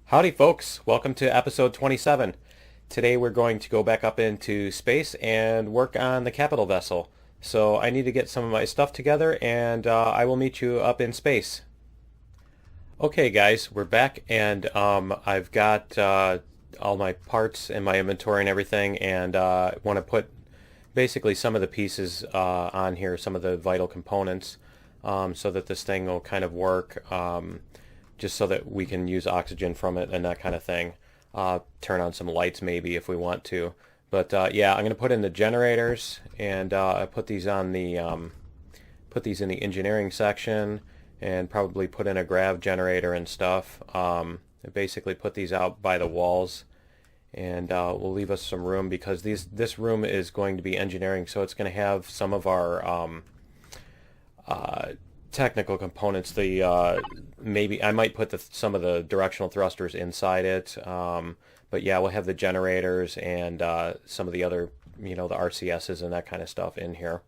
Howdy folks, welcome to episode 27. Today we're going to go back up into space and work on the capital vessel. So I need to get some of my stuff together and I will meet you up in space. Okay guys, we're back and I've got all my parts in my inventory and everything, and I want to put basically some of the pieces on here, some of the vital components, so that this thing will kind of work. Just so that we can use oxygen from it and that kind of thing. Turn on some lights maybe if we want to. But yeah, I'm going to put in the generators, and I put these on the put these in the engineering section, and probably put in a grav generator and stuff. Basically put these out by the walls, and will leave us some room because this room is going to be engineering, so it's going to have some of our technical components. The maybe I might put some of the directional thrusters inside it, but yeah, we'll have the generators and some of the other, the RCSs and that kind of stuff in here.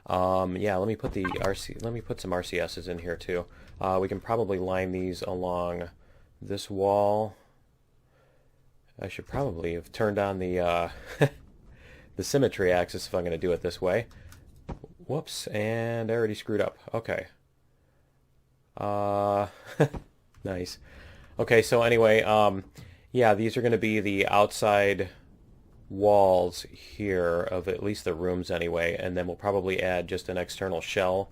Yeah, let me put some RCSs in here too. We can probably line these along this wall. I should probably have turned on the the symmetry axis if I'm going to do it this way. Whoops, and I already screwed up. Okay. Nice. Okay, so anyway, yeah, these are going to be the outside walls here of at least the rooms anyway, and then we'll probably add just an external shell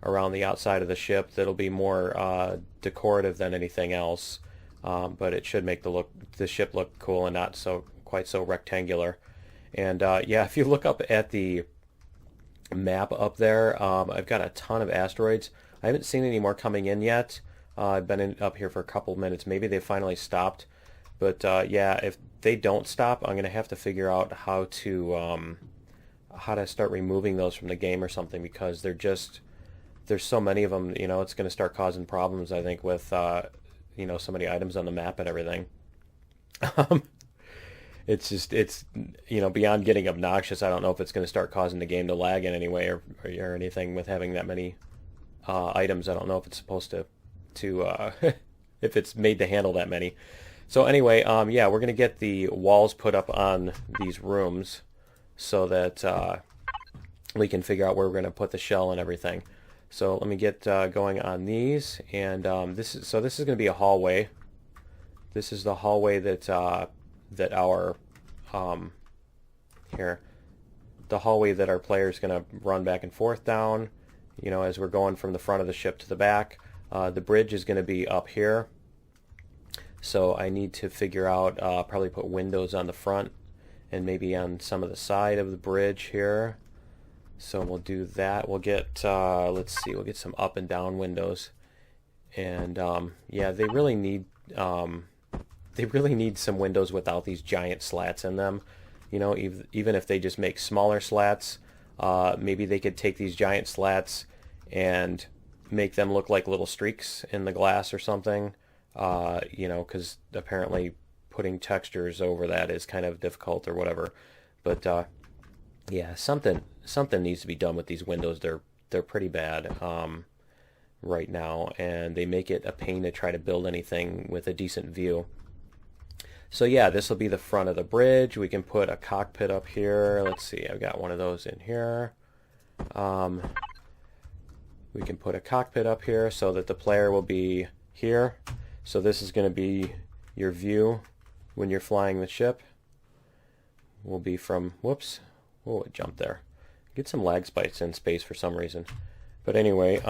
around the outside of the ship that'll be more decorative than anything else, but it should make the ship look cool and not quite so rectangular. And yeah, if you look up at the map up there, I've got a ton of asteroids. I haven't seen any more coming in yet. I've been up here for a couple minutes. Maybe they finally stopped, but yeah, if they don't stop, I'm gonna have to figure out how to start removing those from the game or something, because there's so many of them. It's gonna start causing problems, I think, with so many items on the map and everything. It's beyond getting obnoxious. I don't know if it's going to start causing the game to lag in any way or anything with having that many items. I don't know if it's supposed to if it's made to handle that many. So anyway, yeah, we're going to get the walls put up on these rooms so that we can figure out where we're going to put the shell and everything. So let me get going on these, and this is going to be a hallway. This is the hallway that our the hallway that our player is going to run back and forth down, as we're going from the front of the ship to the back. The bridge is going to be up here, so I need to figure out, probably put windows on the front and maybe on some of the side of the bridge here. So we'll do that. We'll get let's see, we'll get some up and down windows, and yeah, they really need some windows without these giant slats in them. Even if they just make smaller slats, maybe they could take these giant slats and make them look like little streaks in the glass or something. Because apparently putting textures over that is kind of difficult or whatever. But yeah, something needs to be done with these windows. They're pretty bad right now, and they make it a pain to try to build anything with a decent view. So yeah, this will be the front of the bridge. We can put a cockpit up here. Let's see, I've got one of those in here. We can put a cockpit up here so that the player will be here. So this is going to be your view when you're flying the ship. Will be from, whoops, oh, it jumped there. Get some lag spikes in space for some reason. But anyway,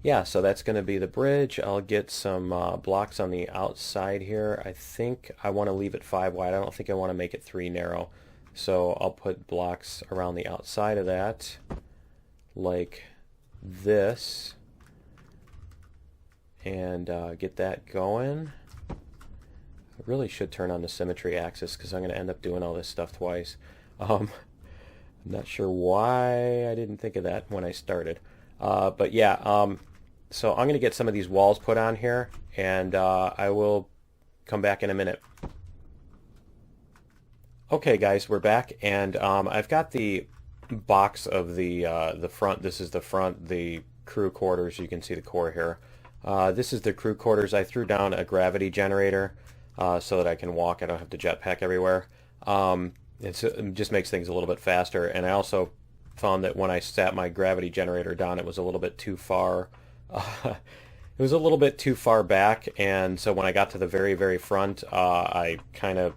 yeah, so that's going to be the bridge. I'll get some blocks on the outside here. I think I want to leave it 5 wide. I don't think I want to make it 3 narrow. So I'll put blocks around the outside of that, like this, and get that going. I really should turn on the symmetry axis because I'm going to end up doing all this stuff twice. I'm not sure why I didn't think of that when I started. But yeah, so I'm going to get some of these walls put on here, and I will come back in a minute. Okay guys, we're back, and I've got the box of the front. This is the front, the crew quarters. You can see the core here. This is the crew quarters. I threw down a gravity generator so that I can walk. I don't have to jetpack everywhere. It just makes things a little bit faster. And I also found that when I sat my gravity generator down, it was a little bit too far. It was a little bit too far back, and so when I got to the very, very front, I kind of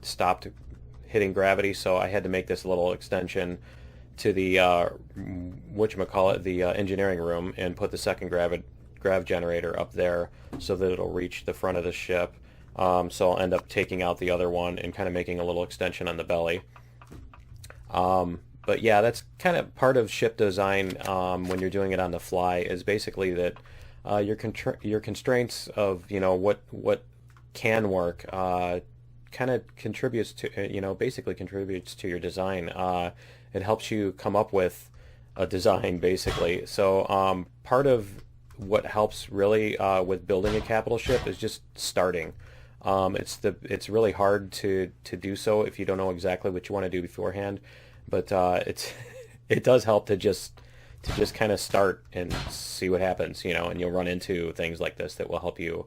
stopped hitting gravity, so I had to make this little extension to the whatchamacallit, the engineering room, and put the second grav generator up there so that it'll reach the front of the ship. So I'll end up taking out the other one and kind of making a little extension on the belly. But yeah, that's kind of part of ship design when you're doing it on the fly, is basically that your constraints of, you know, what can work kind of contributes to, you know, basically contributes to your design. It helps you come up with a design, basically. So part of what helps really with building a capital ship is just starting. It's really hard to do so if you don't know exactly what you want to do beforehand. But it does help to just kind of start and see what happens, you know, and you'll run into things like this that will help you,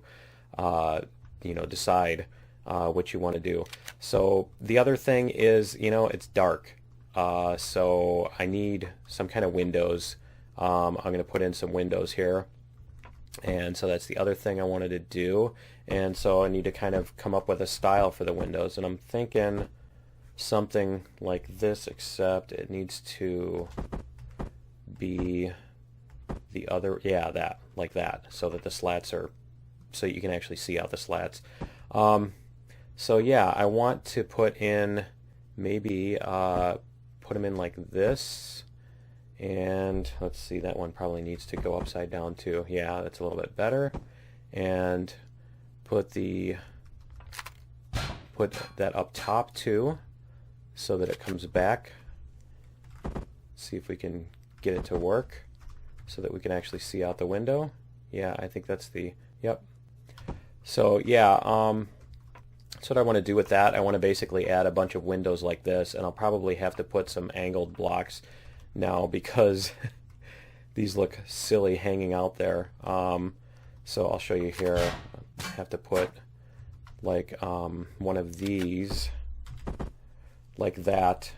you know, decide what you want to do. So the other thing is, you know, it's dark, so I need some kind of windows. I'm going to put in some windows here, and so that's the other thing I wanted to do. And so I need to kind of come up with a style for the windows, and I'm thinking something like this, except it needs to be the other, yeah, that, like that, so that the slats are, so you can actually see out the slats. So yeah, I want to put in, maybe put them in like this, and let's see, that one probably needs to go upside down too. Yeah, that's a little bit better. And put that up top too, so that it comes back. See if we can get it to work so that we can actually see out the window. Yeah, I think that's the, yep. So yeah, that's what I want to do with that. I want to basically add a bunch of windows like this, and I'll probably have to put some angled blocks now because these look silly hanging out there. So I'll show you here. I have to put like one of these like that,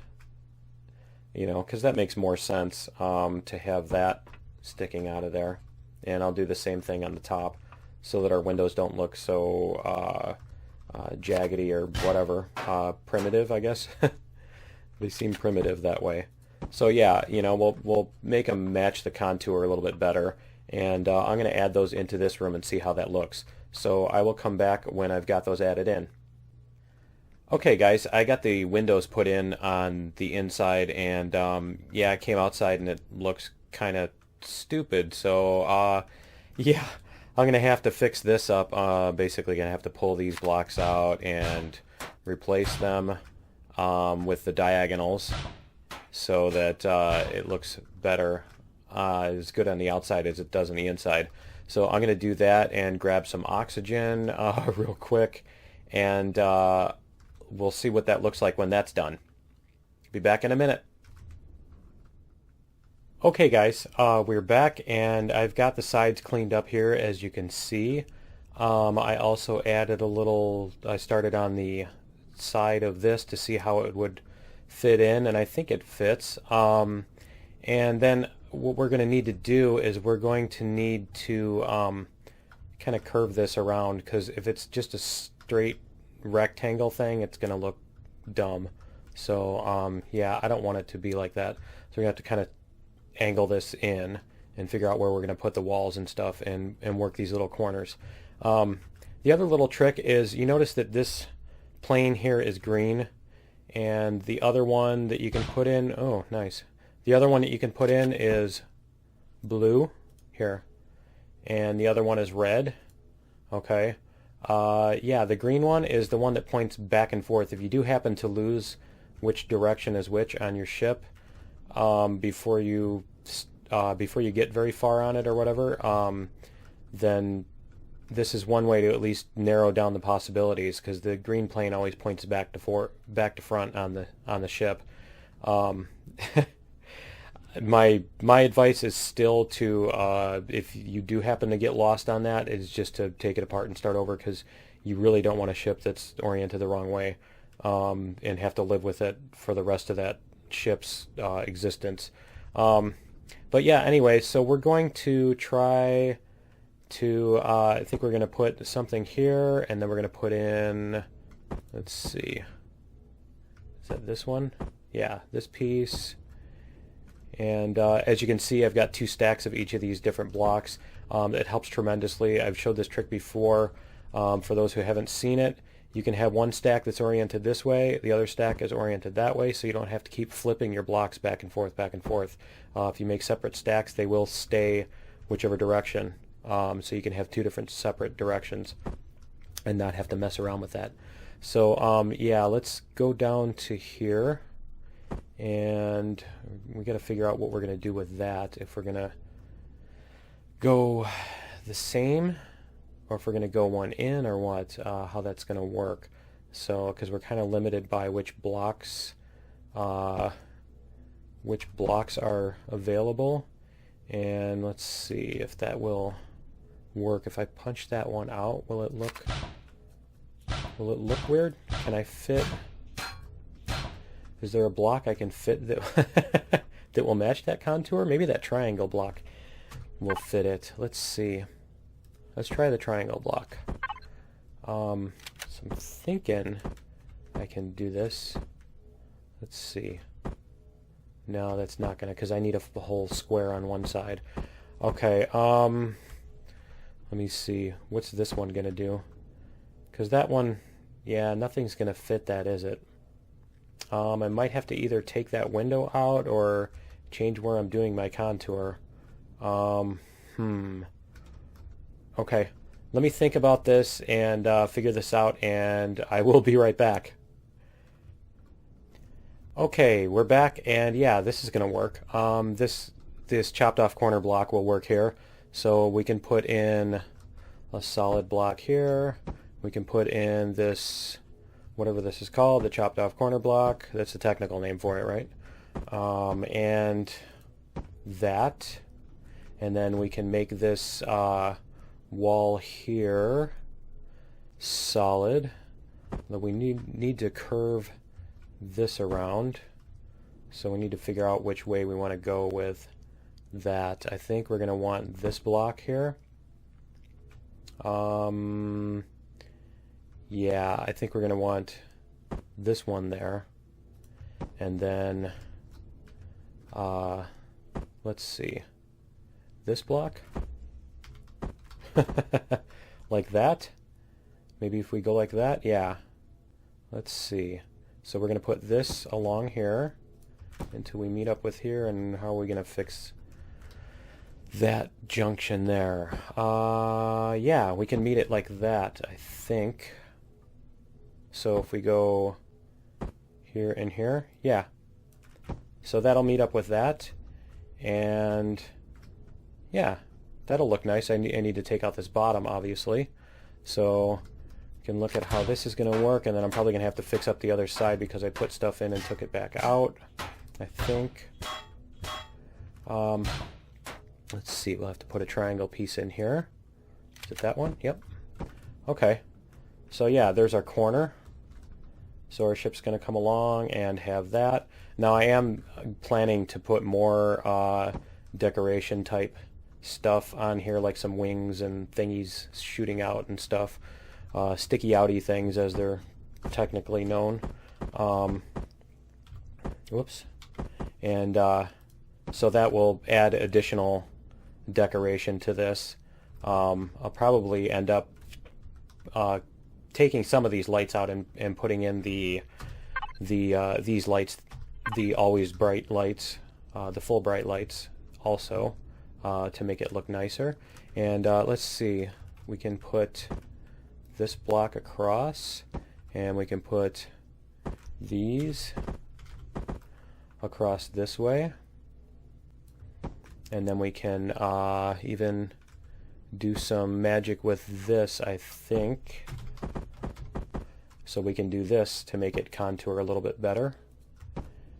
you know, because that makes more sense to have that sticking out of there. And I'll do the same thing on the top so that our windows don't look so jaggedy or whatever, primitive, I guess. They seem primitive that way. So yeah, you know, we'll make them match the contour a little bit better, and I'm going to add those into this room and see how that looks. So I will come back when I've got those added in. Okay guys, I got the windows put in on the inside, and yeah, I came outside and it looks kind of stupid, so yeah, I'm gonna have to fix this up. Basically gonna have to pull these blocks out and replace them with the diagonals so that it looks better, as good on the outside as it does on the inside. So I'm gonna do that and grab some oxygen real quick, and we'll see what that looks like when that's done. Be back in a minute. Okay guys, we're back, and I've got the sides cleaned up here, as you can see. I also added a little, I started on the side of this to see how it would fit in, and I think it fits. And then what we're going to need to do is we're going to need to kind of curve this around, because if it's just a straight rectangle thing, it's going to look dumb. So yeah, I don't want it to be like that. So we're going to have to kind of angle this in and figure out where we're going to put the walls and stuff, and work these little corners. The other little trick is, you notice that this plane here is green, and the other one that you can put in, oh nice, the other one that you can put in is blue here, and the other one is red. Okay. Yeah, the green one is the one that points back and forth. If you do happen to lose which direction is which on your ship before you get very far on it or whatever, then this is one way to at least narrow down the possibilities, because the green plane always points back to front on the ship. my advice is still to, if you do happen to get lost on that, is just to take it apart and start over, because you really don't want a ship that's oriented the wrong way, and have to live with it for the rest of that ship's existence. But yeah, anyway, so we're going to try to, I think we're going to put something here, and then we're going to put in, let's see, is that this one? Yeah, this piece. And as you can see, I've got 2 stacks of each of these different blocks. It helps tremendously. I've showed this trick before. For those who haven't seen it, you can have one stack that's oriented this way, the other stack is oriented that way, so you don't have to keep flipping your blocks back and forth, back and forth. If you make separate stacks, they will stay whichever direction. So you can have 2 different separate directions and not have to mess around with that. So yeah, let's go down to here, and we got to figure out what we're going to do with that. If we're going to go the same, or if we're going to go one in, or what, how that's going to work. So, because we're kind of limited by which blocks are available. And let's see if that will work. If I punch that one out, will it look weird? Can I fit? Is there a block I can fit that that will match that contour? Maybe that triangle block will fit it. Let's see. Let's try the triangle block. So I'm thinking I can do this. Let's see. No, that's not gonna, because I need a whole square on one side. Okay, let me see. What's this one gonna do? Because that one, yeah, nothing's gonna fit that, is it? I might have to either take that window out or change where I'm doing my contour. Okay, let me think about this and figure this out, and I will be right back. Okay, we're back, and yeah, this is going to work. This chopped off corner block will work here. So we can put in a solid block here. We can put in this, whatever this is called, the chopped off corner block. That's the technical name for it, right? And that. And then we can make this wall here solid. But we need to curve this around. So we need to figure out which way we want to go with that. I think we're going to want this block here. Yeah, I think we're going to want this one there. And then, let's see, this block? Like that? Maybe if we go like that? Yeah. Let's see. So we're going to put this along here until we meet up with here, and how are we going to fix that junction there? Yeah, we can meet it like that, I think. So if we go here and here, yeah. So that'll meet up with that, and yeah, that'll look nice. I need to take out this bottom, obviously. So we can look at how this is going to work, and then I'm probably going to have to fix up the other side because I put stuff in and took it back out, I think. Let's see, we'll have to put a triangle piece in here. Is it that one? Yep. Okay. So yeah, there's our corner. So our ship's going to come along and have that. Now I am planning to put more decoration type stuff on here, like some wings and thingies shooting out and stuff. Sticky outy things, as they're technically known. Whoops. And so that will add additional decoration to this. I'll probably end up taking some of these lights out and putting in these lights, the always bright lights, the full bright lights also, to make it look nicer. And let's see, we can put this block across, and we can put these across this way, and then we can even do some magic with this, I think. So we can do this to make it contour a little bit better,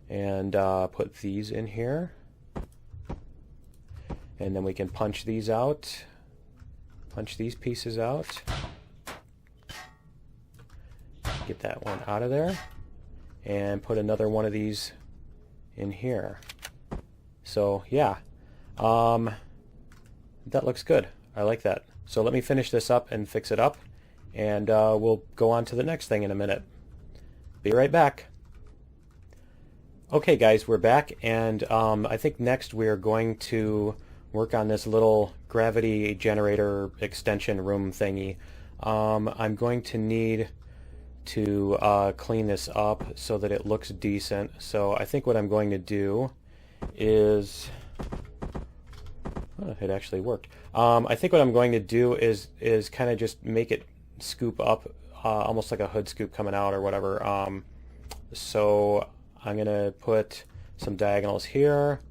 and put these in here, And then we can punch these out, punch these pieces out, get that one out of there, and put another one of these in here. So yeah, that looks good. I like that. So let me finish this up and fix it up, and we'll go on to the next thing in a minute. Be right back. Okay guys, we're back, and I think next we're going to work on this little gravity generator extension room thingy. I'm going to need to clean this up so that it looks decent. So I think what I'm going to do is, it actually worked. I think what I'm going to do is kind of just make it scoop up, almost like a hood scoop coming out or whatever. So I'm going to put some diagonals here.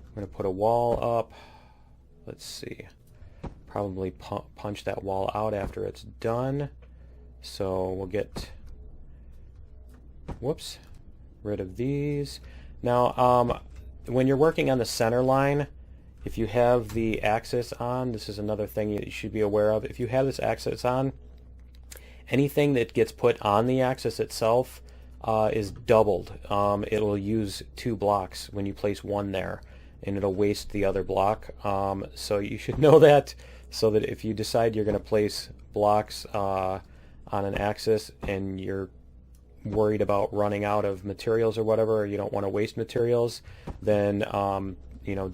I'm going to put a wall up. Let's see. Probably punch that wall out after it's done. So we'll get, whoops, rid of these. Now, when you're working on the center line, if you have the axis on, this is another thing you should be aware of. If you have this axis on, anything that gets put on the axis itself is doubled. It'll use 2 blocks when you place one there, and it'll waste the other block. So you should know that, so that if you decide you're going to place blocks on an axis and you're worried about running out of materials or whatever, or you don't want to waste materials, then you know,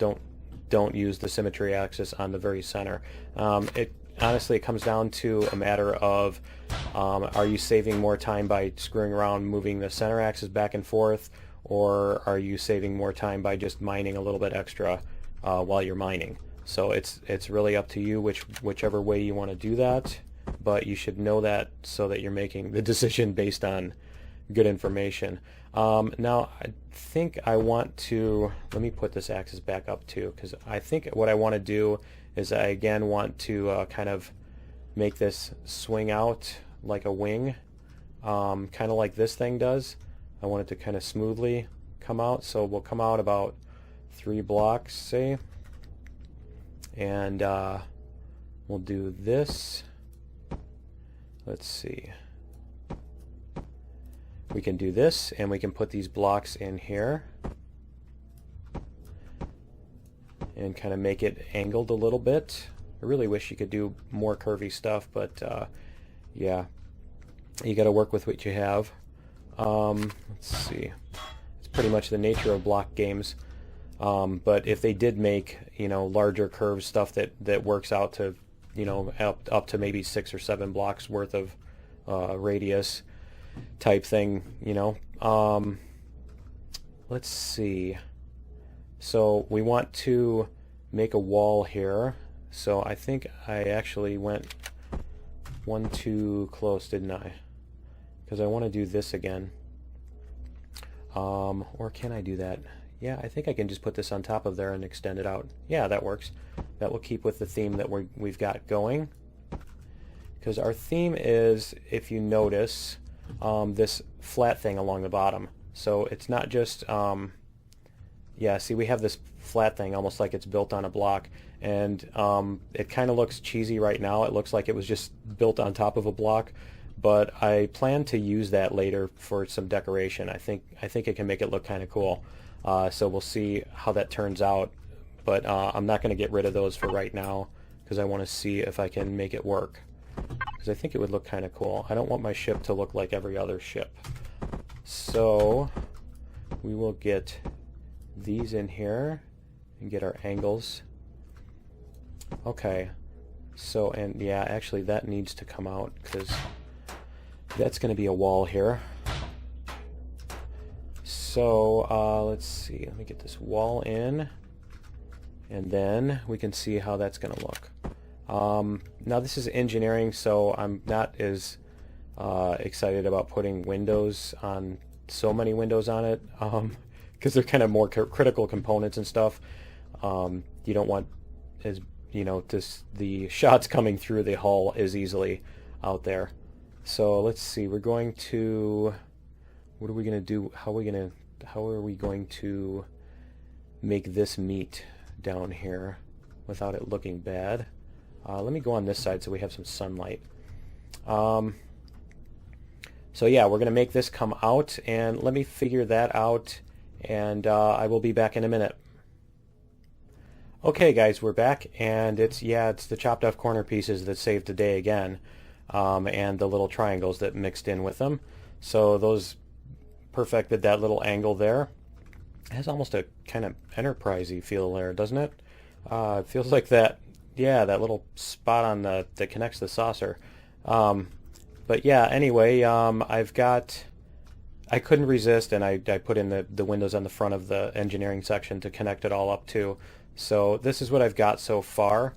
don't use the symmetry axis on the very center. Honestly, it comes down to a matter of are you saving more time by screwing around moving the center axis back and forth, or are you saving more time by just mining a little bit extra while you're mining? So it's really up to you whichever way you want to do that, but you should know that so that you're making the decision based on good information. Now I think I want to, let me put this axis back up too, because I think what I want to do is I again want to kind of make this swing out like a wing, kind of like this thing does. I want it to kind of smoothly come out, so we'll come out about 3 blocks, say, and we'll do this. Let's see. We can do this, and we can put these blocks in here and kind of make it angled a little bit. I really wish you could do more curvy stuff, but yeah, you got to work with what you have. Let's see. It's pretty much the nature of block games. But if they did make, you know, larger curved stuff that works out to, you know, up to maybe 6 or 7 blocks worth of radius type thing, you know. Let's see. So we want to make a wall here. So I think I actually went one too close, didn't I? Because I want to do this again. Or can I do that? Yeah, I think I can just put this on top of there and extend it out. Yeah, that works. That will keep with the theme that we've got going. Because our theme is, if you notice, this flat thing along the bottom. So it's not just, yeah, see, we have this flat thing almost like it's built on a block, and it kind of looks cheesy right now. It looks like it was just built on top of a block, but I plan to use that later for some decoration. I think it can make it look kind of cool. So we'll see how that turns out, but I'm not going to get rid of those for right now because I want to see if I can make it work, because I think it would look kind of cool. I don't want my ship to look like every other ship. So we will get these in here and get our angles. Okay, so, and yeah, actually that needs to come out because that's going to be a wall here. So let's see, let me get this wall in, and then we can see how that's going to look. Now this is engineering, so I'm not as excited about putting windows on, so many windows on it, because they're kind of more critical components and stuff. You don't want, as you know, the shots coming through the hull as easily out there. So let's see, we're going to, what are we going to do? How are we going to make this meet down here? without it looking bad. Let me go on this side so we have some sunlight. So yeah, we're going to make this come out, and let me figure that out, and I will be back in a minute. Okay guys, we're back, and it's the chopped off corner pieces that saved the day again, and the little triangles that mixed in with them. So those perfected that little angle there. It has almost a kind of Enterprise-y feel there, doesn't it? It feels like that, yeah, that little spot on that connects the saucer. But yeah, anyway, I couldn't resist, and I put in the windows on the front of the engineering section to connect it all up too. So this is what I've got so far.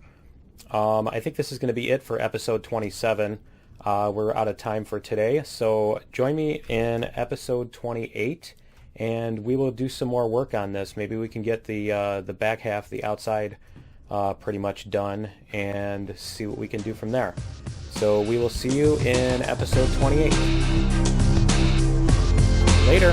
I think this is going to be it for episode 27. We're out of time for today, so join me in episode 28, and we will do some more work on this. Maybe we can get the back half, the outside, pretty much done, and see what we can do from there. So we will see you in episode 28. Later.